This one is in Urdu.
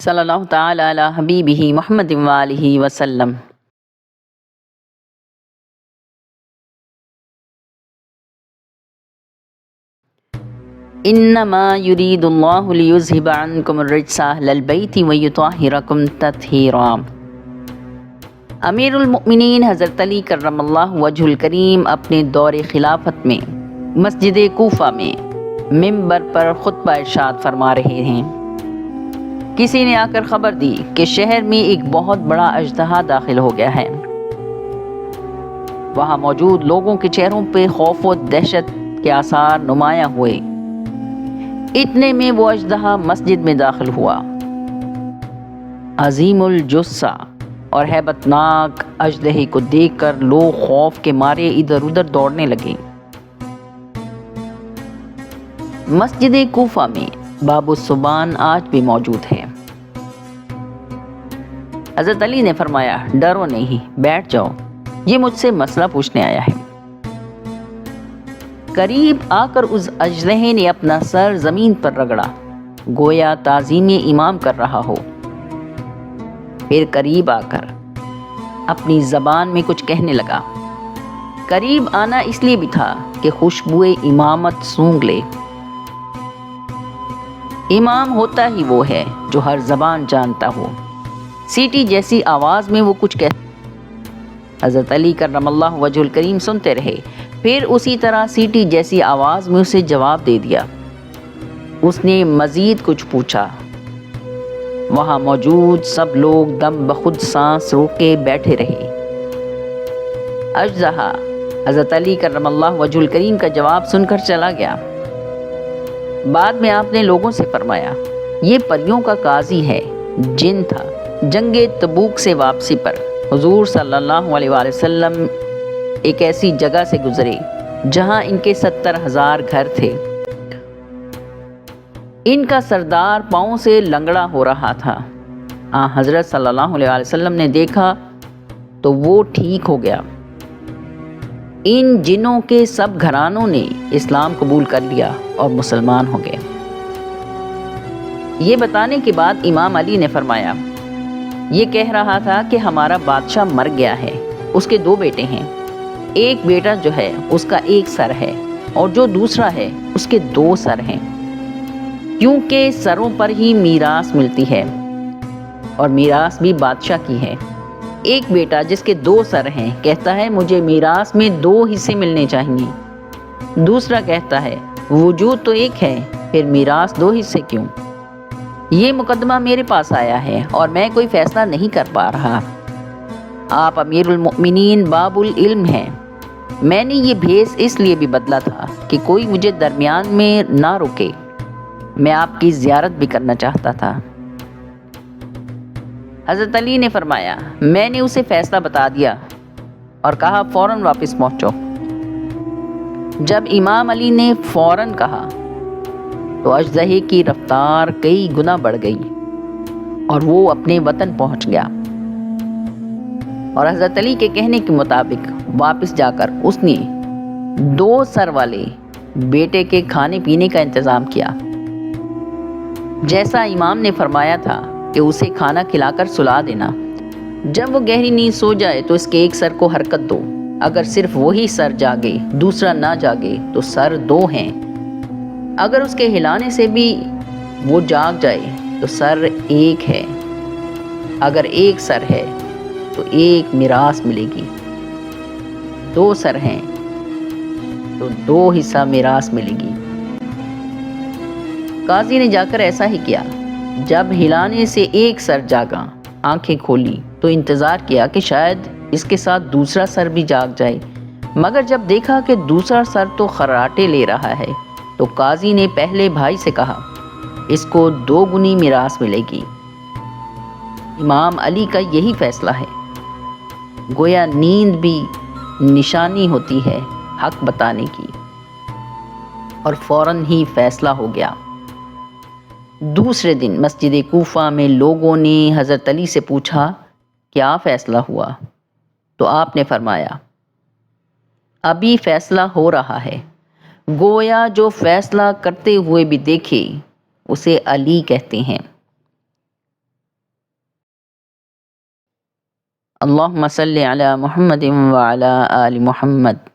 صلی اللہ تعالی علی حبیبہ محمد وآلہ وسلم۔ انما یرید اللہ لیذھب عنکم الرجس اہل البیت ویطہرکم تطہیرا۔ امیر المؤمنین حضرت علی کرم اللہ وجہ الکریم اپنے دور خلافت میں مسجد کوفہ میں ممبر پر خطبہ ارشاد فرما رہے ہیں۔ کسی نے آ کر خبر دی کہ شہر میں ایک بہت بڑا اژدہا داخل ہو گیا ہے۔ وہاں موجود لوگوں کے چہروں پہ خوف و دہشت کے آثار نمایاں ہوئے۔ اتنے میں وہ اژدہا مسجد میں داخل ہوا۔ عظیم الجثہ اور ہیبت ناک اژدہے کو دیکھ کر لوگ خوف کے مارے ادھر ادھر دوڑنے لگے۔ مسجد کوفہ میں باب السبان آج بھی موجود ہے۔ حضرت علی نے فرمایا، ڈرو نہیں، بیٹھ جاؤ، یہ مجھ سے مسئلہ پوچھنے آیا ہے۔ قریب آ کر اس اژدہے نے اپنا سر زمین پر رگڑا، گویا تعظیم امام کر رہا ہو۔ پھر قریب آ کر اپنی زبان میں کچھ کہنے لگا۔ قریب آنا اس لیے بھی تھا کہ خوشبوئے امامت سونگھ لے۔ امام ہوتا ہی وہ ہے جو ہر زبان جانتا ہو۔ سیٹی جیسی آواز میں وہ کچھ کہتا۔ حضرت علی کرم اللہ وجہ الکریم سنتے رہے، پھر اسی طرح سیٹی جیسی آواز میں اسے جواب دے دیا۔ اس نے مزید کچھ پوچھا۔ وہاں موجود سب لوگ دم بخود سانس روکے بیٹھے رہے۔ اژدہا حضرت علی کرم اللہ وجہ الکریم کا جواب سن کر چلا گیا۔ بعد میں آپ نے لوگوں سے فرمایا، یہ پریوں کا قاضی ہے، جن تھا۔ جنگ تبوک سے واپسی پر حضور صلی اللہ علیہ وآلہ وسلم ایک ایسی جگہ سے گزرے جہاں ان کے 70,000 گھر تھے۔ ان کا سردار پاؤں سے لنگڑا ہو رہا تھا۔ حضرت صلی اللہ علیہ وآلہ وسلم نے دیکھا تو وہ ٹھیک ہو گیا۔ ان جنوں کے سب گھرانوں نے اسلام قبول کر لیا اور مسلمان ہو گئے۔ یہ بتانے کے بعد امام علی نے فرمایا، یہ کہہ رہا تھا کہ ہمارا بادشاہ مر گیا ہے، اس کے 2 بیٹے ہیں، ایک بیٹا جو ہے اس کا 1 سر ہے اور جو دوسرا ہے اس کے 2 سر ہیں، کیونکہ سروں پر ہی میراث ملتی ہے اور میراث بھی بادشاہ کی ہے۔ ایک بیٹا جس کے 2 سر ہیں کہتا ہے مجھے میراث میں 2 حصے ملنے چاہیے، دوسرا کہتا ہے وجود تو ایک ہے، پھر میراث 2 حصے کیوں؟ یہ مقدمہ میرے پاس آیا ہے اور میں کوئی فیصلہ نہیں کر پا رہا۔ آپ امیر المؤمنین باب العلم ہیں۔ میں نے یہ بھیس اس لیے بھی بدلا تھا کہ کوئی مجھے درمیان میں نہ روکے، میں آپ کی زیارت بھی کرنا چاہتا تھا۔ حضرت علی نے فرمایا، میں نے اسے فیصلہ بتا دیا اور کہا فوراً واپس پہنچو۔ جب امام علی نے فوراً کہا تو اژدہے کی رفتار کئی گنا بڑھ گئی اور وہ اپنے وطن پہنچ گیا، اور حضرت علی کے کہنے کے مطابق واپس جا کر اس نے 2 سر والے بیٹے کے کھانے پینے کا انتظام کیا، جیسا امام نے فرمایا تھا کہ اسے کھانا کھلا کر سلا دینا۔ جب وہ گہری نیند سو جائے تو اس کے 1 سر کو حرکت دو، اگر صرف وہی سر جاگے دوسرا نہ جاگے تو سر 2 ہیں، اگر اس کے ہلانے سے بھی وہ جاگ جائے تو سر 1 ہے، اگر 1 سر ہے تو 1 میراث ملے گی، 2 سر ہیں تو 2 حصہ میراث ملے گی۔ قاضی نے جا کر ایسا ہی کیا۔ جب ہلانے سے 1 سر جاگا، آنکھیں کھولی تو انتظار کیا کہ شاید اس کے ساتھ دوسرا سر بھی جاگ جائے، مگر جب دیکھا کہ دوسرا سر تو خراٹے لے رہا ہے تو قاضی نے پہلے بھائی سے کہا، اس کو 2 گنی میراث ملے گی۔ امام علی کا یہی فیصلہ ہے۔ گویا نیند بھی نشانی ہوتی ہے حق بتانے کی، اور فوراً ہی فیصلہ ہو گیا۔ دوسرے دن مسجد کوفہ میں لوگوں نے حضرت علی سے پوچھا، کیا فیصلہ ہوا؟ تو آپ نے فرمایا، ابھی فیصلہ ہو رہا ہے۔ گویا جو فیصلہ کرتے ہوئے بھی دیکھے اسے علی کہتے ہیں۔ اللہم صلی علی محمد وعلی آل محمد۔